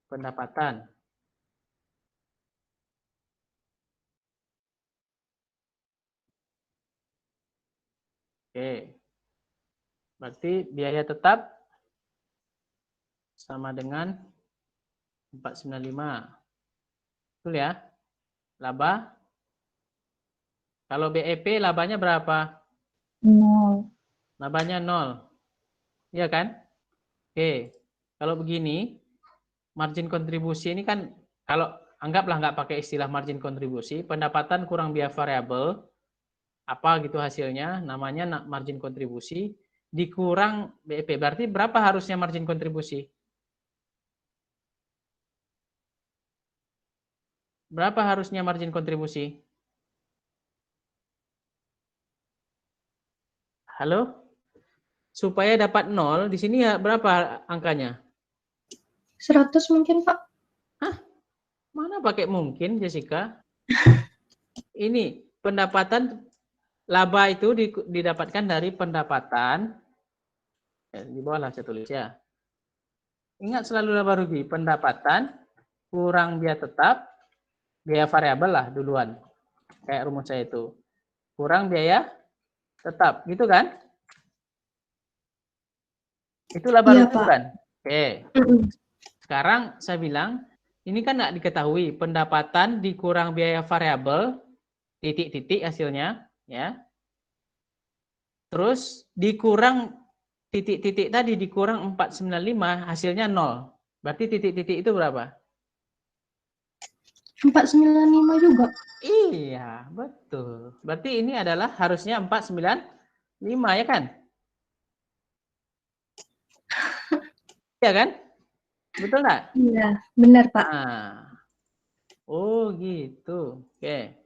pendapatan. Oke. Berarti biaya tetap sama dengan 495. Betul ya? Laba. Kalau BEP labanya berapa? 0. Labanya 0. Iya kan? Oke. Kalau begini, margin kontribusi ini kan, kalau anggaplah nggak pakai istilah margin kontribusi, pendapatan kurang biaya variabel, apa gitu hasilnya, namanya margin kontribusi, dikurang BEP. Berarti berapa harusnya margin kontribusi? Berapa harusnya margin kontribusi? Halo? Supaya dapat 0, di sini ya berapa angkanya? 100 mungkin, Pak. Hah? Mana pakai mungkin, Jessica? Ini pendapatan laba itu didapatkan dari pendapatan, di bawah lah saya tulis ya. Ingat selalu laba rugi, pendapatan kurang biaya tetap, biaya variabel lah duluan. Kayak rumus saya itu. Kurang biaya tetap, gitu kan? Itu laba Iya, rugi Pak. bukan? Oke. Sekarang saya bilang, ini kan nggak diketahui, pendapatan dikurang biaya variabel, titik-titik hasilnya, ya. Terus dikurang titik-titik tadi, dikurang 495, hasilnya 0. Berarti titik-titik itu berapa? 495 juga. Iya, betul. Berarti ini adalah harusnya 495 ya kan? Iya kan? Betul nggak? Iya, benar, Pak. Nah, oh gitu. Oke.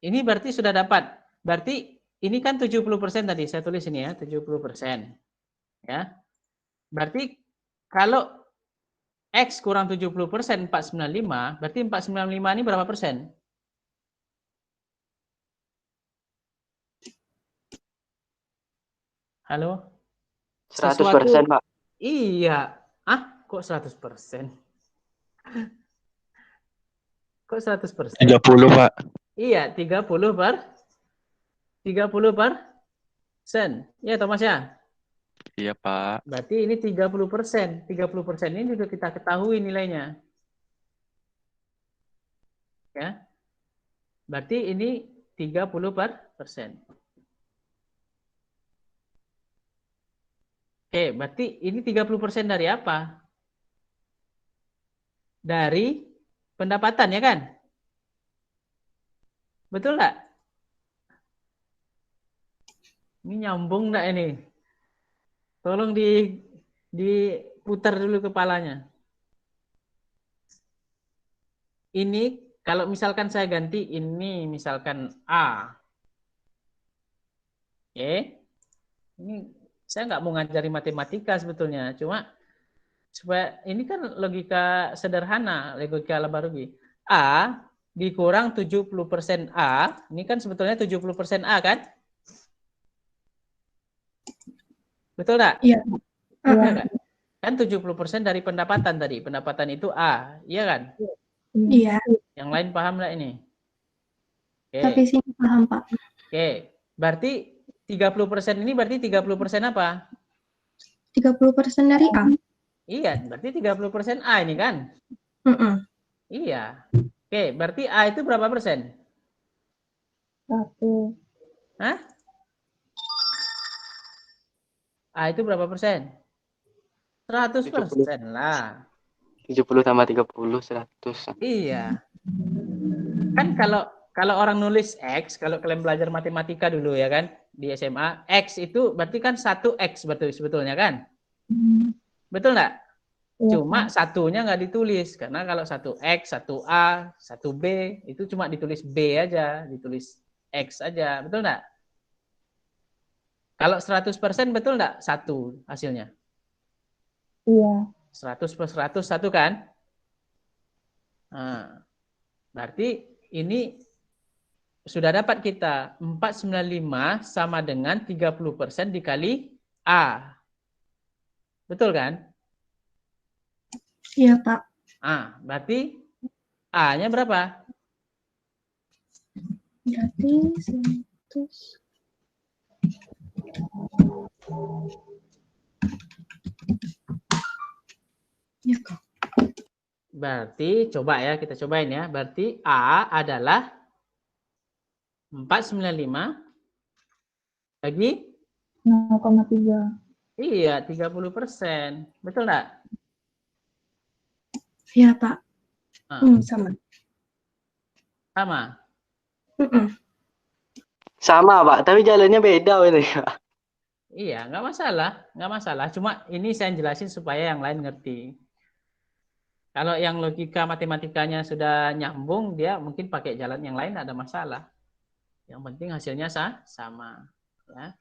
Ini berarti sudah dapat. Berarti ini kan 70% tadi, saya tulis ini ya, 70%. Ya. Berarti kalau X kurang 70%, 495, berarti 495 ini berapa persen? Halo? 100%, Pak. Iya. Ah, kok 100%? Kok 100%? 30, Pak. Iya, 30%. Iya, Thomas ya? Iya, Pak. Berarti ini 30%. 30% ini sudah kita ketahui nilainya. Ya. Berarti ini 30%. Oke, berarti ini 30% dari apa? Dari pendapatan ya kan? Betul nggak? Ini nyambung nggak ini? Tolong diputar dulu kepalanya. Ini kalau misalkan saya ganti ini misalkan A. Oke. Ini saya nggak mau ngajari matematika sebetulnya, cuma supaya ini kan logika sederhana, logika laba rugi. A dikurang 70% A, ini kan sebetulnya 70% A kan? Betul nggak? Iya. Iya kan? Kan 70% dari pendapatan tadi. Pendapatan itu A, iya kan? Iya. Yang lain paham nggak ini? Oke. Tapi sini paham, Pak. Oke. Berarti 30% ini berarti 30% apa? 30% dari A. Iya, berarti 30% A ini kan? Iya. Oke, berarti A itu berapa persen? 1. Hah? A itu berapa persen? 100% lah. 70 tambah 30, 100. Iya. Kan kalau orang nulis X, kalau kalian belajar matematika dulu ya kan, di SMA, X itu berarti kan 1X betul sebetulnya kan? Betul nggak? Cuma satunya nggak ditulis, karena kalau 1X, 1A, 1B, itu cuma ditulis B aja, ditulis X aja, betul nggak? Kalau 100% betul nggak? Satu hasilnya. Iya. 100 per 100, satu kan? Nah, berarti ini sudah dapat kita 495 sama dengan 30% dikali A. Betul kan? Iya, Pak. Berarti A-nya berapa? Berarti 100. Ya, Kak. Berarti coba ya, kita cobain ya. Berarti A adalah 495 bagi 0,3. iya 30%. Betul nggak? Ya, Pak. Nah, Sama. sama. Sama, Pak. Tapi jalannya beda ini. Iya, nggak masalah, nggak masalah. Cuma ini saya jelasin supaya yang lain ngerti. Kalau yang logika matematikanya sudah nyambung, dia mungkin pakai jalan yang lain ada masalah. Yang penting hasilnya sama. Ya.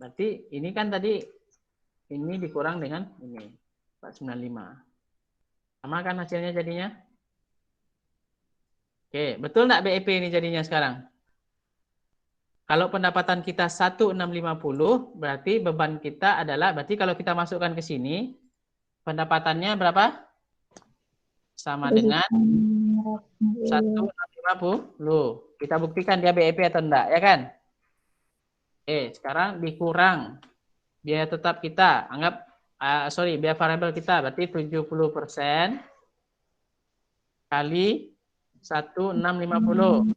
Berarti ini kan tadi ini dikurang dengan ini 495. Sama kan hasilnya jadinya? Oke, betul nggak BEP ini jadinya sekarang? Kalau pendapatan kita 1650, berarti beban kita adalah, berarti kalau kita masukkan ke sini, pendapatannya berapa? Sama dengan 1650. Kita buktikan dia BEP atau enggak, ya kan? Sekarang dikurang biaya tetap kita, anggap, biaya variabel kita, berarti 70% kali 1650.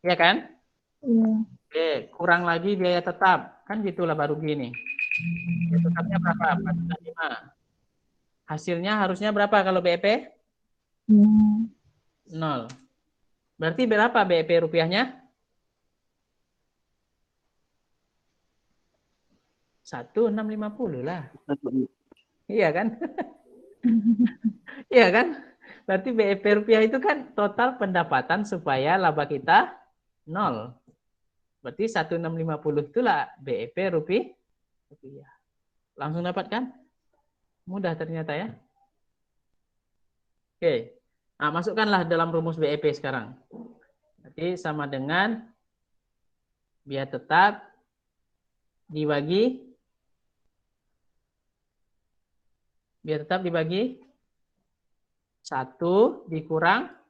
Ya kan? Iya. Kurang lagi biaya tetap. Kan gitulah baru gini. Biaya tetapnya berapa? 495. Hasilnya harusnya berapa kalau BEP? 0. Berarti berapa BEP rupiahnya? 1650 lah. Iya kan? Iya kan? Berarti BEP rupiah itu kan total pendapatan supaya laba kita 0. Berarti 1650 itulah BEP rupiah. Langsung dapat kan? Mudah ternyata ya. Oke. Nah, masukkanlah dalam rumus BEP sekarang. Jadi sama dengan biaya tetap dibagi 1 dikurang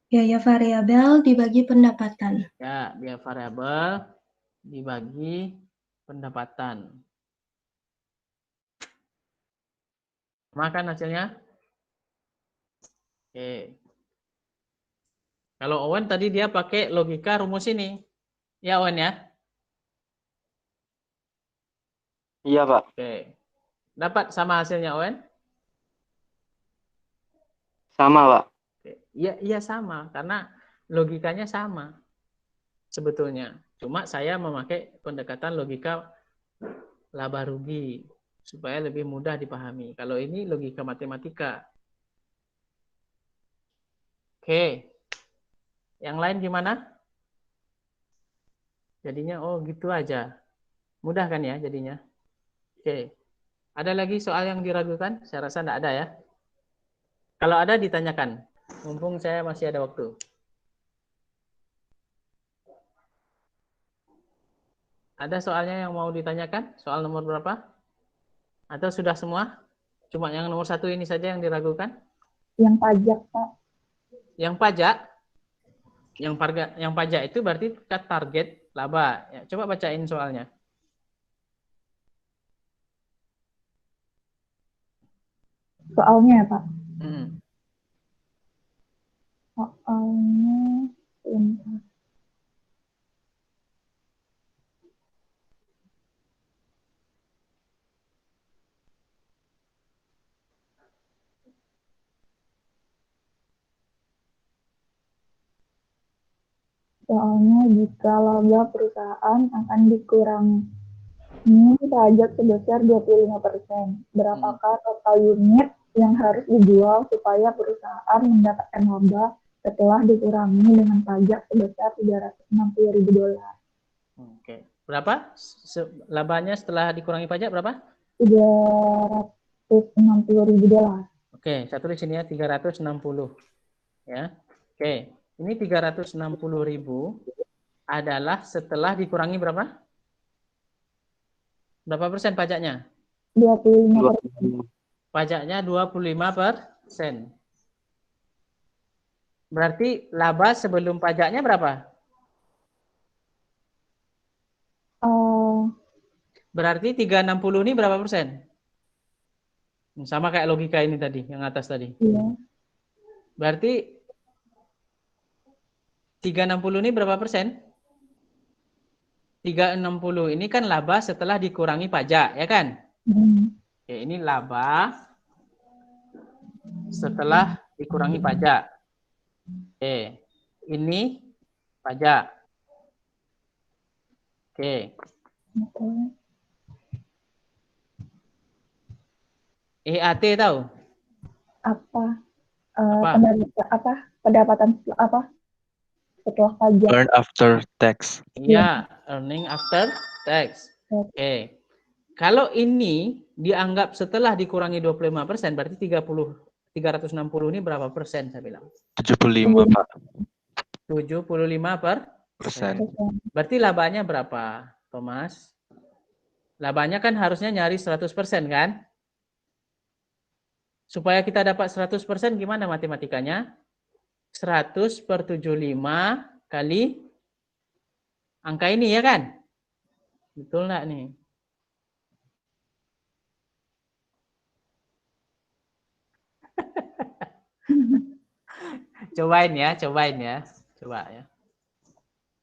Biaya variabel dibagi pendapatan. ya, biaya variabel dibagi pendapatan. Makan hasilnya? Oke. Kalau Owen tadi dia pakai logika rumus ini. Ya Owen ya? Iya, Pak. Oke. Dapat sama hasilnya Owen? Sama, Pak. Iya sama, karena logikanya sama sebetulnya. Cuma saya memakai pendekatan logika laba rugi supaya lebih mudah dipahami. Kalau ini logika matematika. Oke. Yang lain gimana? Jadinya gitu aja. Mudah kan ya jadinya? Oke. Ada lagi soal yang diragukan? Saya rasa tidak ada ya. Kalau ada ditanyakan. Mumpung saya masih ada waktu. Ada soalnya yang mau ditanyakan? Soal nomor berapa? Atau sudah semua? Cuma yang nomor 1 ini saja yang diragukan? Yang pajak, Pak. Yang pajak? Yang pajak itu berarti target laba. Ya, coba bacain soalnya. Soalnya ya, Pak. Hmm. Soalnya jika laba perusahaan akan dikurangi pajak sebesar 25%, berapakah total unit yang harus dijual supaya perusahaan mendapatkan laba setelah dikurangi dengan pajak sebesar $360.000? Oke. Berapa? Labanya setelah dikurangi pajak berapa? $360.000. Oke, saya tulis sini ya 360. Ya. Oke, ini 360.000 adalah setelah dikurangi berapa? Berapa persen pajaknya? 25%. pajaknya 25%. Berarti laba sebelum pajaknya berapa? Berarti 360 ini berapa persen? Sama kayak logika ini tadi, yang atas tadi. Iya. Berarti 360 ini berapa persen? 360 ini kan laba setelah dikurangi pajak, ya kan? Oke, ini laba setelah dikurangi pajak. Oke, ini pajak. Oke. EAT tahu? Pendapatan setelah pajak. Earn after tax. Iya, earning after tax. Oke. Kalau ini dianggap setelah dikurangi 25%, berarti 360 ini berapa persen saya bilang? 75, Pak. 75%. Berarti labanya berapa, Thomas? Labanya kan harusnya nyari 100% kan? Supaya kita dapat 100% gimana matematikanya? 100 per 75 kali angka ini ya kan? Betul nggak nih? Cobain ya. Coba ya.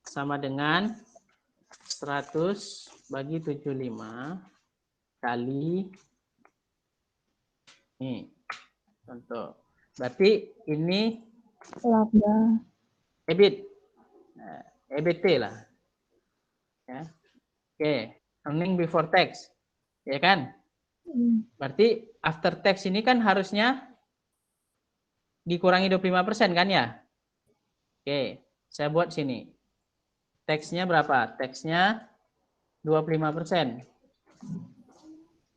Sama dengan 100 bagi 75 kali nih. Contoh. Berarti ini laba EBIT. EBT lah. Ya. Oke, earning before tax. Ya kan? Berarti after tax ini kan harusnya dikurangi 25% kan ya? Oke, saya buat sini. Tax-nya berapa? Tax-nya 25%.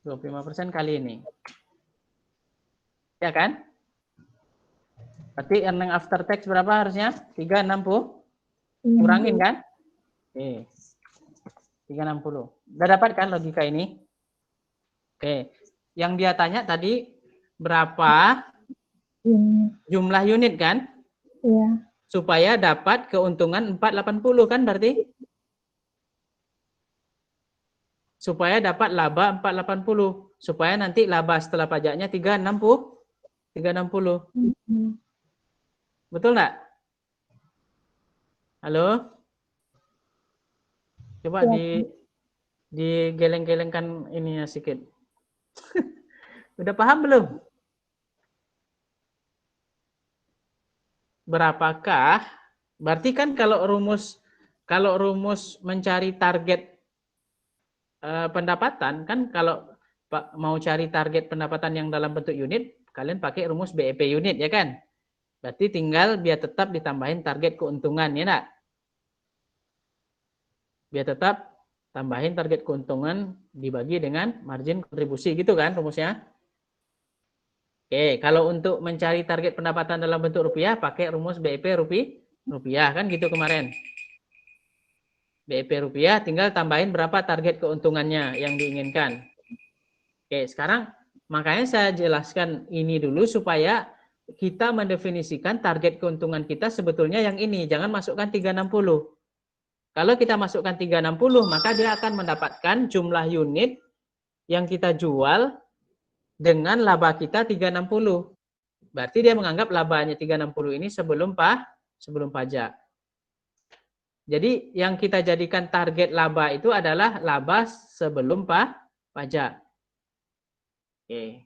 25% kali ini. Ya kan? Berarti earning after tax berapa harusnya? 360. Kurangin kan? Oke. 360. Udah dapat kan logika ini? Oke. Yang dia tanya tadi berapa jumlah unit kan? Iya. Supaya dapat keuntungan 480 kan berarti? Supaya dapat laba 480. Supaya nanti laba setelah pajaknya 360. 360. Betul nggak? Halo? Coba digeleng-gelengkan ininya sedikit. Udah paham belum? Berapakah? Berarti kan kalau rumus mencari target pendapatan kan kalau mau cari target pendapatan yang dalam bentuk unit, kalian pakai rumus BEP unit ya kan? Berarti tinggal biar tetap ditambahin target keuntungan ya enggak? Biar tetap tambahin target keuntungan dibagi dengan margin kontribusi gitu kan rumusnya? Oke, kalau untuk mencari target pendapatan dalam bentuk rupiah, pakai rumus BEP rupiah kan gitu kemarin. BEP rupiah, tinggal tambahin berapa target keuntungannya yang diinginkan. Oke, sekarang makanya saya jelaskan ini dulu supaya kita mendefinisikan target keuntungan kita sebetulnya yang ini. Jangan masukkan 360. Kalau kita masukkan 360, maka dia akan mendapatkan jumlah unit yang kita jual dengan laba kita 360. Berarti dia menganggap labanya 360 ini sebelum pajak. Jadi yang kita jadikan target laba itu adalah laba sebelum pajak. Oke.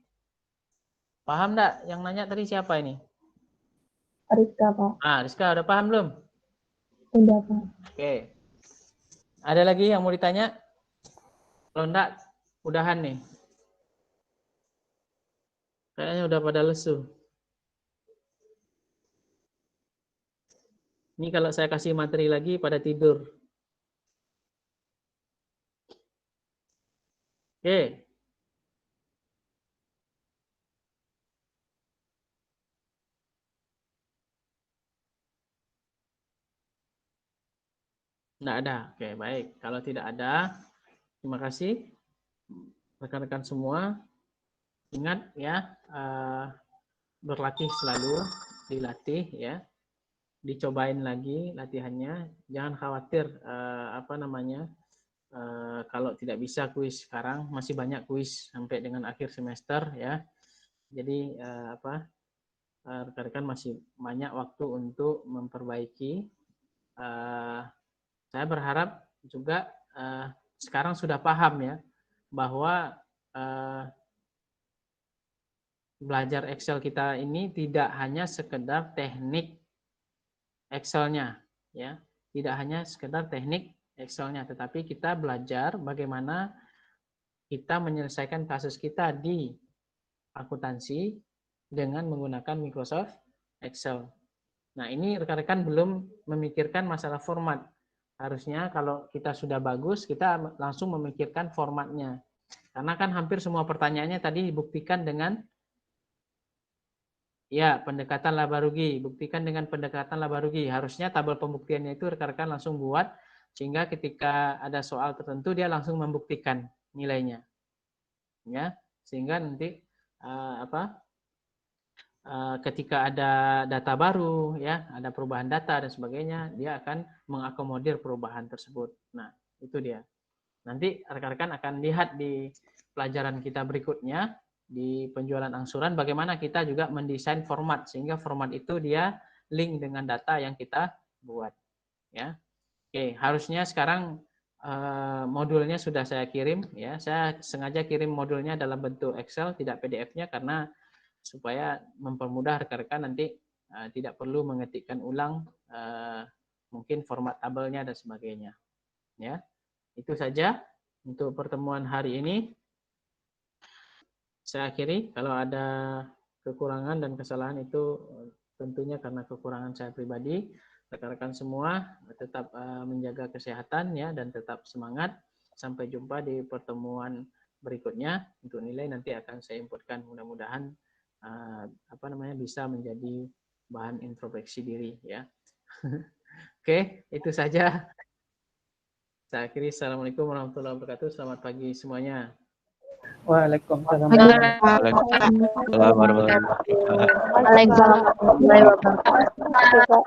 Paham enggak? Yang nanya tadi siapa ini? Rizka, Pak. Rizka udah paham belum? Udah, Pak. Oke. Ada lagi yang mau ditanya? Kalau enggak, udahan nih. Kayaknya udah pada lesu. Ini kalau saya kasih materi lagi pada tidur. Oke. Enggak ada. Oke, baik. Kalau tidak ada, terima kasih rekan-rekan semua. ingat ya, berlatih selalu, dilatih ya, dicobain lagi latihannya. Jangan khawatir kalau tidak bisa kuis sekarang, masih banyak kuis sampai dengan akhir semester ya. Jadi rekan-rekan masih banyak waktu untuk memperbaiki. Saya berharap juga sekarang sudah paham ya bahwa belajar Excel kita ini tidak hanya sekedar teknik Excel-nya ya, tidak hanya sekedar teknik Excel-nya, tetapi kita belajar bagaimana kita menyelesaikan kasus kita di akuntansi dengan menggunakan Microsoft Excel. Nah, ini rekan-rekan belum memikirkan masalah format. Harusnya kalau kita sudah bagus, kita langsung memikirkan formatnya. Karena kan hampir semua pertanyaannya tadi dibuktikan dengan ya, pendekatan laba rugi. Buktikan dengan pendekatan laba rugi. Harusnya tabel pembuktiannya itu rekan-rekan langsung buat, sehingga ketika ada soal tertentu dia langsung membuktikan nilainya. Ya, sehingga nanti ketika ada data baru, ya, ada perubahan data dan sebagainya, dia akan mengakomodir perubahan tersebut. Nah, itu dia. Nanti rekan-rekan akan lihat di pelajaran kita berikutnya, di penjualan angsuran, bagaimana kita juga mendesain format, sehingga format itu dia link dengan data yang kita buat. Ya, oke, harusnya sekarang modulnya sudah saya kirim. Ya, saya sengaja kirim modulnya dalam bentuk Excel, tidak PDF-nya, karena supaya mempermudah rekan-rekan nanti tidak perlu mengetikkan ulang mungkin format tabelnya dan sebagainya. Ya, itu saja untuk pertemuan hari ini. Saya akhiri. Kalau ada kekurangan dan kesalahan itu tentunya karena kekurangan saya pribadi. Rekan-rekan semua tetap menjaga kesehatan ya, dan tetap semangat. Sampai jumpa di pertemuan berikutnya. Untuk nilai nanti akan saya inputkan, mudah-mudahan bisa menjadi bahan introspeksi diri ya. Oke, itu saja. Saya akhiri. Assalamualaikum warahmatullahi wabarakatuh. Selamat pagi semuanya. Waalaikumsalam. Waalaikumsalam warahmatullahi wabarakatuh. Waalaikumsalam warahmatullahi wabarakatuh.